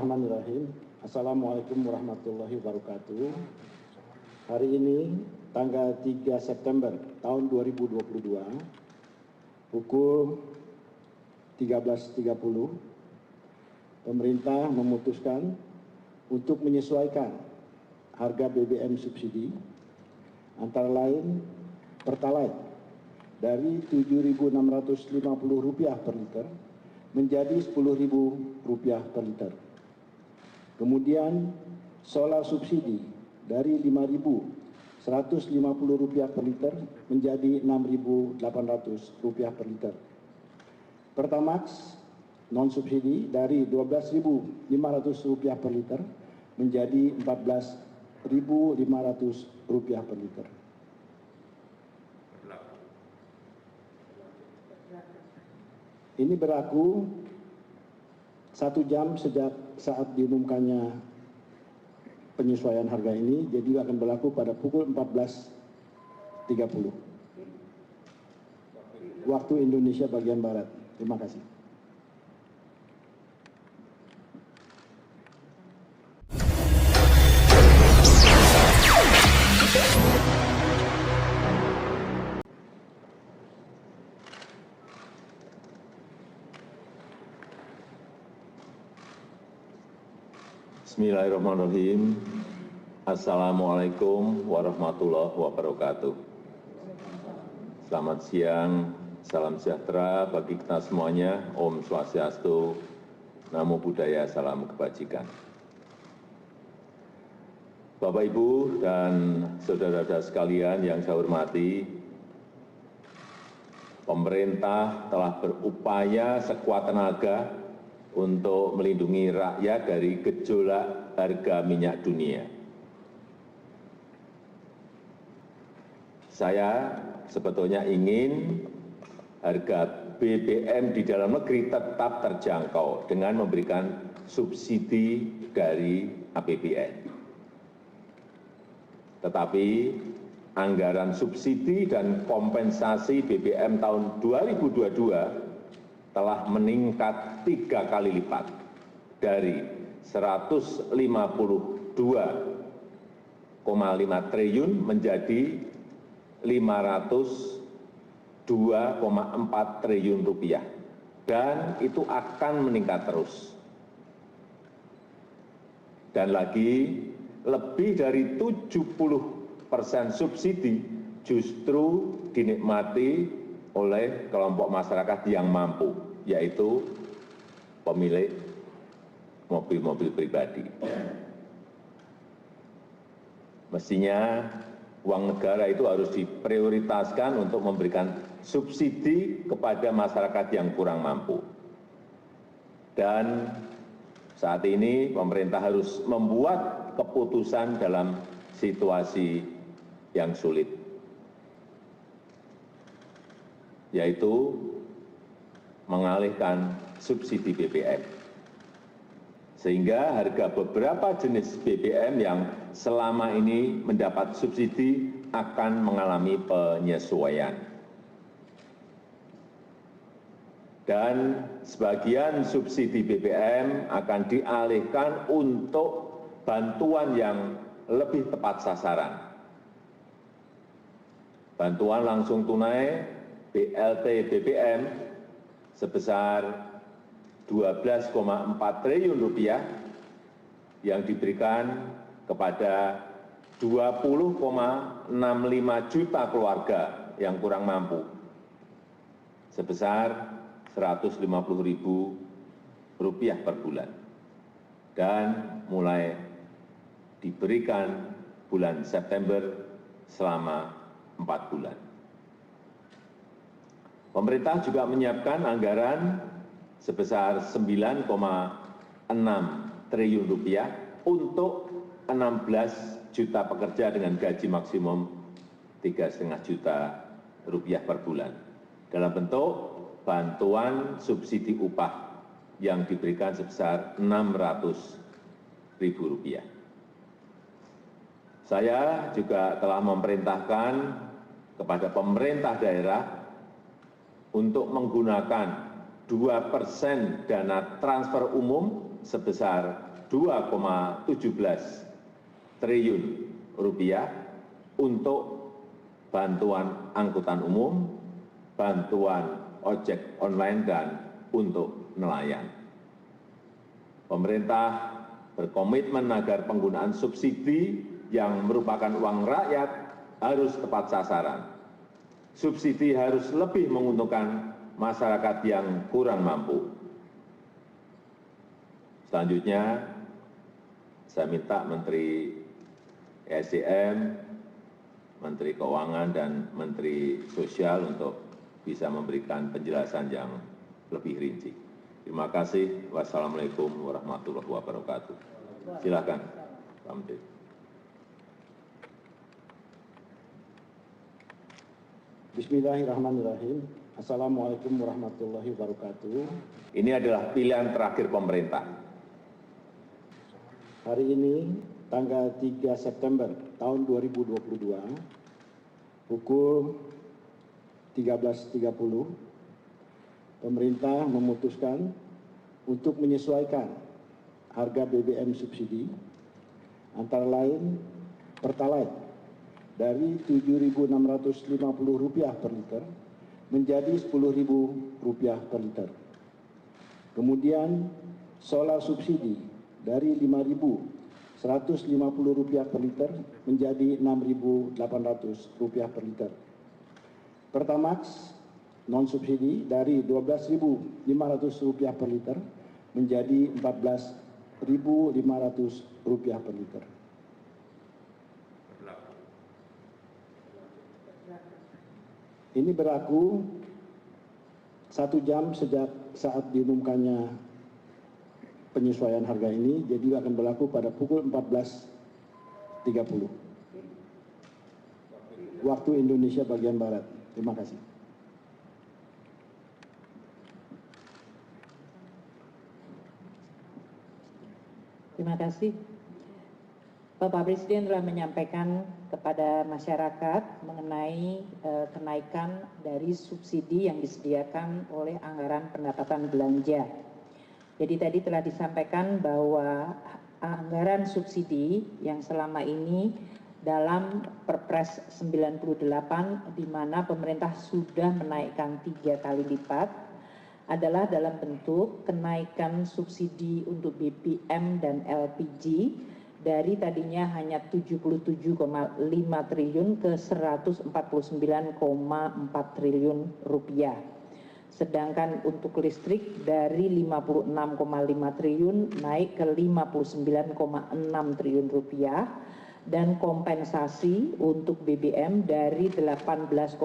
Bismillahirrahmanirrahim. Assalamualaikum warahmatullahi wabarakatuh. Hari ini tanggal 3 September tahun 2022 pukul 13.30 pemerintah memutuskan untuk menyesuaikan harga BBM subsidi antara lain Pertalite dari Rp7.650 per liter menjadi Rp10.000 per liter. Kemudian solar subsidi dari Rp5.150 per liter menjadi Rp6.800 per liter. Pertamax non subsidi dari Rp12.500 per liter menjadi Rp14.500 per liter. Ini berlaku 1 jam sejak saat diumumkannya penyesuaian harga ini, jadi akan berlaku pada pukul 14.30 waktu Indonesia bagian Barat. Terima kasih. Bismillahirrahmanirrahim. Assalamualaikum warahmatullahi wabarakatuh. Selamat siang, salam sejahtera bagi kita semuanya. Om Swastiastu, Namo Buddhaya, salam kebajikan. Bapak, Ibu, dan saudara-saudara sekalian yang saya hormati, pemerintah telah berupaya sekuat tenaga untuk melindungi rakyat dari gejolak harga minyak dunia. Saya sebetulnya ingin harga BBM di dalam negeri tetap terjangkau dengan memberikan subsidi dari APBN. Tetapi anggaran subsidi dan kompensasi BBM tahun 2022 telah meningkat 3 kali lipat dari Rp152,5 triliun menjadi Rp502,4 triliun, dan itu akan meningkat terus. Dan lagi, lebih dari 70% subsidi justru dinikmati oleh kelompok masyarakat yang mampu, yaitu pemilik mobil-mobil pribadi. Mestinya uang negara itu harus diprioritaskan untuk memberikan subsidi kepada masyarakat yang kurang mampu. Dan saat ini pemerintah harus membuat keputusan dalam situasi yang sulit, yaitu mengalihkan subsidi BBM. Sehingga harga beberapa jenis BBM yang selama ini mendapat subsidi akan mengalami penyesuaian. Dan sebagian subsidi BBM akan dialihkan untuk bantuan yang lebih tepat sasaran. Bantuan langsung tunai BLT BBM sebesar Rp12,4 triliun yang diberikan kepada 20,65 juta keluarga yang kurang mampu sebesar Rp150.000 per bulan, dan mulai diberikan bulan September selama 4 bulan. Pemerintah juga menyiapkan anggaran sebesar Rp9,6 triliun untuk 16 juta pekerja dengan gaji maksimum Rp3,5 juta per bulan dalam bentuk bantuan subsidi upah yang diberikan sebesar Rp600.000. Saya juga telah memerintahkan kepada pemerintah daerah untuk menggunakan 2% dana transfer umum sebesar 2,17 triliun rupiah untuk bantuan angkutan umum, bantuan ojek online, dan untuk nelayan. Pemerintah berkomitmen agar penggunaan subsidi yang merupakan uang rakyat harus tepat sasaran. Subsidi harus lebih menguntungkan masyarakat yang kurang mampu. Selanjutnya, saya minta Menteri ESDM, Menteri Keuangan, dan Menteri Sosial untuk bisa memberikan penjelasan yang lebih rinci. Terima kasih. Wassalamualaikum warahmatullahi wabarakatuh. Silakan, Pak Menteri. Bismillahirrahmanirrahim. Assalamualaikum warahmatullahi wabarakatuh. Ini adalah pilihan terakhir pemerintah. Hari ini, tanggal 3 September tahun 2022, pukul 13.30, pemerintah memutuskan untuk menyesuaikan harga BBM subsidi, antara lain Pertalite dari Rp7.650 per liter menjadi Rp10.000 per liter. Kemudian solar subsidi dari Rp5.150 per liter menjadi Rp6.800 per liter. Pertamax non subsidi dari Rp12.500 per liter menjadi Rp14.500 per liter. Ini berlaku 1 jam sejak saat diumumkannya penyesuaian harga ini, jadi akan berlaku pada pukul 14.30 waktu Indonesia bagian Barat. Terima kasih. Terima kasih. Bapak Presiden telah menyampaikan kepada masyarakat mengenai kenaikan dari subsidi yang disediakan oleh anggaran pendapatan belanja. Jadi tadi telah disampaikan bahwa anggaran subsidi yang selama ini dalam Perpres 98 di mana pemerintah sudah menaikkan 3 kali lipat adalah dalam bentuk kenaikan subsidi untuk BBM dan LPG dari tadinya hanya 77,5 triliun ke 149,4 triliun rupiah. Sedangkan untuk listrik dari 56,5 triliun naik ke 59,6 triliun rupiah, dan kompensasi untuk BBM dari 18,5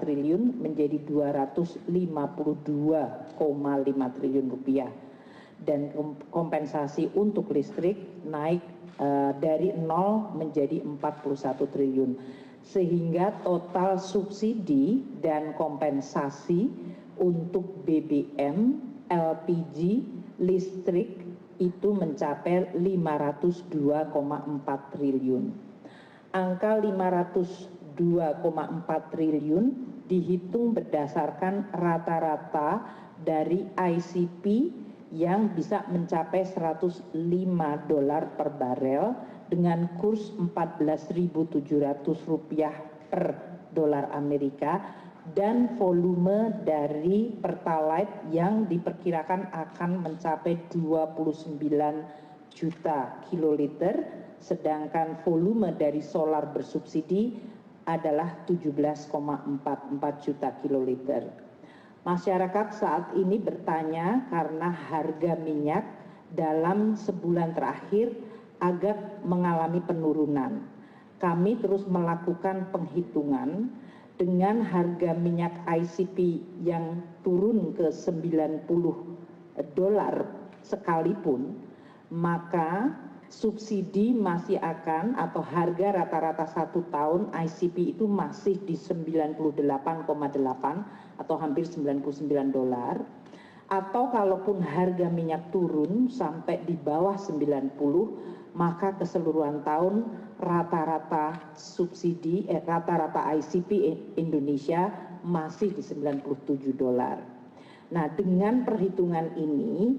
triliun menjadi 252,5 triliun rupiah. Dan kompensasi untuk listrik naik dari 0 menjadi 41 triliun. Sehingga total subsidi dan kompensasi untuk BBM, LPG, listrik itu mencapai 502,4 triliun. Angka 502,4 triliun dihitung berdasarkan rata-rata dari ICP yang bisa mencapai $105 per barel dengan kurs Rp14.700 per dolar Amerika, dan volume dari Pertalite yang diperkirakan akan mencapai 29 juta kiloliter, sedangkan volume dari solar bersubsidi adalah 17,44 juta kiloliter. Masyarakat saat ini bertanya karena harga minyak dalam sebulan terakhir agak mengalami penurunan. Kami terus melakukan penghitungan dengan harga minyak ICP yang turun ke $90 sekalipun, maka subsidi masih akan, atau harga rata-rata 1 tahun ICP itu masih di 98,8 atau hampir $99. Atau kalaupun harga minyak turun sampai di bawah 90, maka keseluruhan tahun rata-rata subsidi, rata-rata ICP Indonesia masih di $97. Nah, dengan perhitungan ini,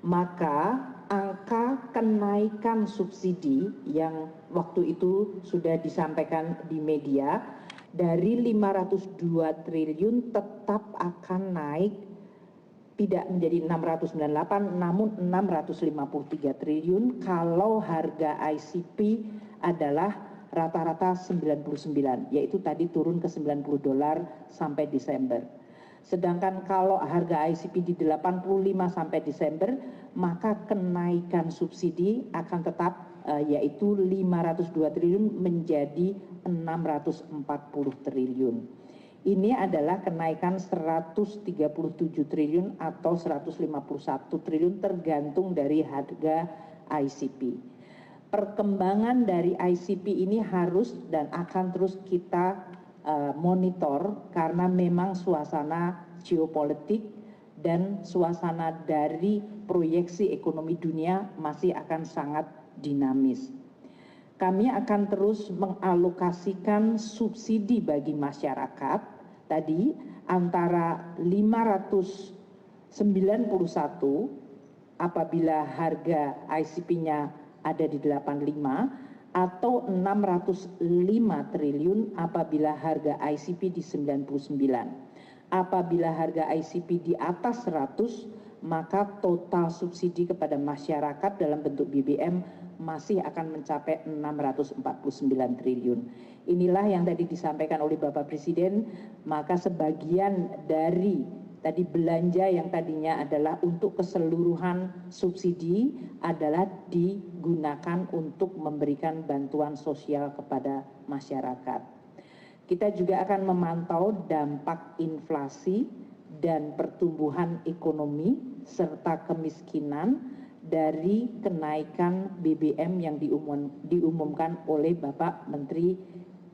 maka angka kenaikan subsidi yang waktu itu sudah disampaikan di media dari 502 triliun tetap akan naik, tidak menjadi 698 namun 653 triliun kalau harga ICP adalah rata-rata 99, yaitu tadi turun ke $90 sampai Desember. Sedangkan kalau harga ICP di 85 sampai Desember, maka kenaikan subsidi akan tetap yaitu 502 triliun menjadi 640 triliun. Ini adalah kenaikan 137 triliun atau 151 triliun tergantung dari harga ICP. Perkembangan dari ICP ini harus dan akan terus kita monitor karena memang suasana geopolitik dan suasana dari proyeksi ekonomi dunia masih akan sangat dinamis. Kami akan terus mengalokasikan subsidi bagi masyarakat tadi antara 591 apabila harga ICP-nya ada di 85 atau 605 triliun apabila harga ICP di 99. Apabila harga ICP di atas 100, maka total subsidi kepada masyarakat dalam bentuk BBM masih akan mencapai 649 triliun. Inilah yang tadi disampaikan oleh Bapak Presiden, maka sebagian dari tadi belanja yang tadinya adalah untuk keseluruhan subsidi adalah digunakan untuk memberikan bantuan sosial kepada masyarakat. Kita juga akan memantau dampak inflasi dan pertumbuhan ekonomi serta kemiskinan dari kenaikan BBM yang diumumkan oleh Bapak Menteri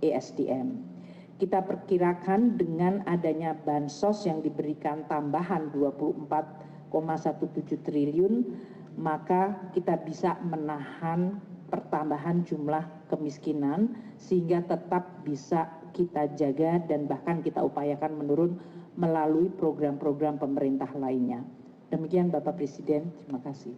ESDM. Kita perkirakan dengan adanya bansos yang diberikan tambahan 24,17 triliun, maka kita bisa menahan pertambahan jumlah kemiskinan sehingga tetap bisa kita jaga dan bahkan kita upayakan menurun melalui program-program pemerintah lainnya. Demikian Bapak Presiden, terima kasih.